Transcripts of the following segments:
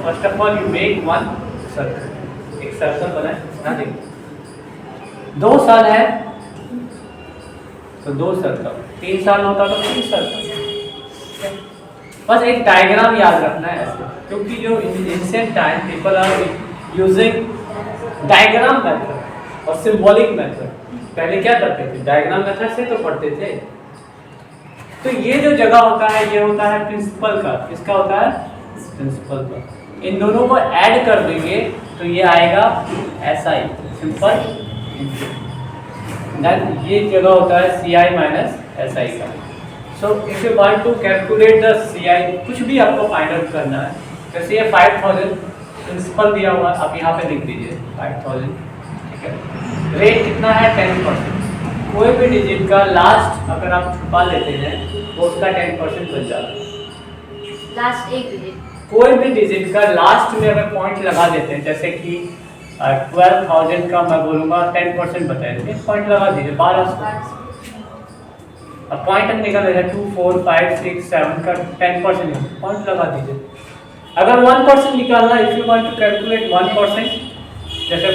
First of all you make one circle, एक circle बनाए ना, देखिए 2 साल है तो 2 सर्कल, 3 साल होता तो 3 सर्कल। बस एक डायग्राम याद रखना है ऐसे, क्योंकि जो ancient time people are using diagram method और सिंबॉलिक मेथड। पहले क्या करते थे, डायग्राम मेथड से तो पढ़ते थे। तो ये जो जगह होता है ये होता है प्रिंसिपल का, किसका होता है, प्रिंसिपल का। इन दोनों को ऐड कर देंगे तो ये आएगा SI, सिंपल। देन ये जगह होता है CI माइनस SI का। So if you want to calculate the CI, कुछ भी आपको फाइंड आउट करना है, जैसे ये 5000 प्रिंसिपल दिया हुआ है, आप यहाँ पे लिख दीजिए 5000, ठीक है। रेट कितना है 10%। कोई भी डिजिट का लास्ट अगर आप छुपा लेते हैं तो उसका 10% बच जाता है। लास्ट एक डिजिट, कोई भी डिजिट का लास्ट में अगर पॉइंट लगा देते हैं, जैसे कि 12,000 का मैं बोलूँगा 10% बताया, पॉइंट लगा दीजिए 1200। अब पॉइंट हम निकाल लेंगे 2, 4, 5, 6, 7 का 10% पॉइंट लगा दीजिए। अगर 1% निकालना, if you want to calculate 1%, जैसे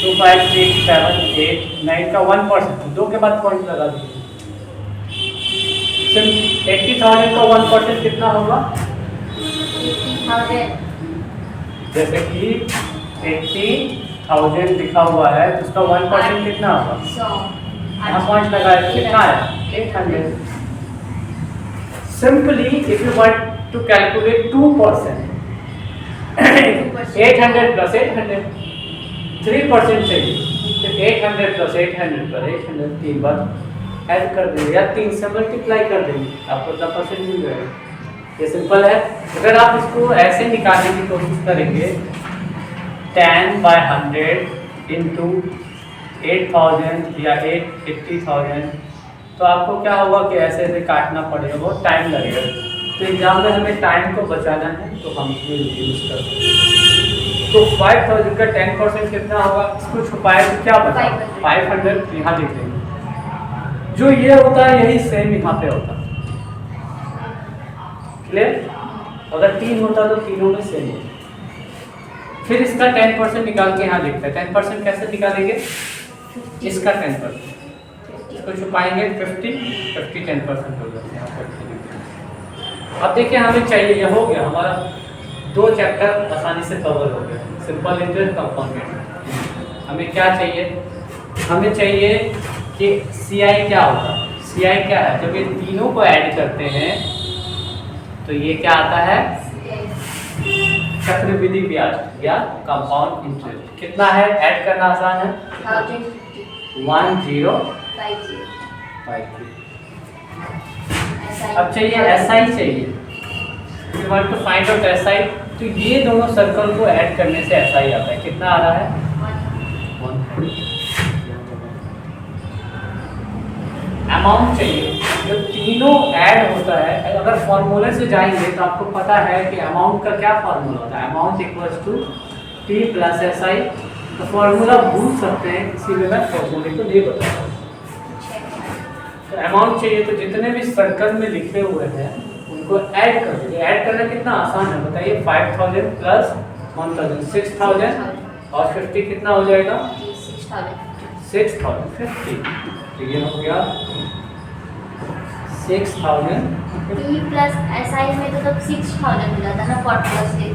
2, 5, 6, 7, 8, 9 का 1%, 2 के बाद पॉइंट लगा दीजिए। सिर्फ 80,000 का 1% कितना होगा, 80,000, जैसे कि 80,000 लिखा हुआ है तो उसका 1% कितना होगा, 100, यहाँ पॉइंट लगाए कितना है 800। Simply if you want to calculate 2%, 800 plus 800, 3% चाहिए तो 800 प्लस 800 प्लस 800 3 बार ऐड कर देंगे या 3 से मल्टीप्लाई कर देंगे, आपको 10% मिल जाएगा। ये सिंपल है। अगर आप इसको ऐसे निकालने की कोशिश करेंगे 10/100 इंटू 8,000 या 80,000, तो आपको क्या होगा कि ऐसे ऐसे काटना पड़ेगा, बहुत टाइम लगेगा। तो एग्जाम में हमें टाइम को बचाना है तो हम ये यूज करते हैं। तो 5,000 का 10% कितना होगा, इसको छुपाए तो क्या बचा, 500 यहाँ लिख देंगे। जो ये होता है यही सेम यहाँ पे होता है, क्लियर। अगर 3 होता तो तीनों में सेम होता। फिर इसका 10% निकाल के यहाँ लिखते हैं। 10% कैसे निकालेंगे, इसका 10% इसको छुपाएंगे 50 10% हो जाते हैं। अब देखिए हमें चाहिए, ये हो गया हमारा 2 चैप्टर आसानी से कवर हो गया, सिंपल इंटरेस्ट कंपाउंड। हमें क्या चाहिए, हमें चाहिए कि CI क्या होगा। CI क्या है, जब ये तीनों को ऐड करते हैं तो ये क्या आता है, चक्रवृद्धि ब्याज या कंपाउंड इंटरेस्ट। कितना है, ऐड करना आसान है, 1053। अब चाहिए SI चाहिए, you want to find out SI। तो ये दोनों सर्कल को ऐड करने से SI आता है। कितना आ रहा है, 1। अमाउंट चाहिए, जब तीनों ऐड होता है, अगर फॉर्मूले से जाएंगे तो आपको पता है कि अमाउंट का क्या फॉर्मूला होता है, amount equals to T plus SI। तो फॉर्मूला भूल सकते हैं, इसीलिए मैं फॉर्मूले को नहीं बताऊँ। तो अमाउंट चाहिए, तो जितने भी सर्कल में लिखे हुए हैं उनको ऐड कर दीजिए। ऐड करना कितना आसान है बताइए, 5,000 प्लस 1,000 6,000 और 50 कितना हो जाएगा, 6,050। तो ये हो गया 6,000 T प्लस SI में तो तब 6,000 मिला था ना 40 से।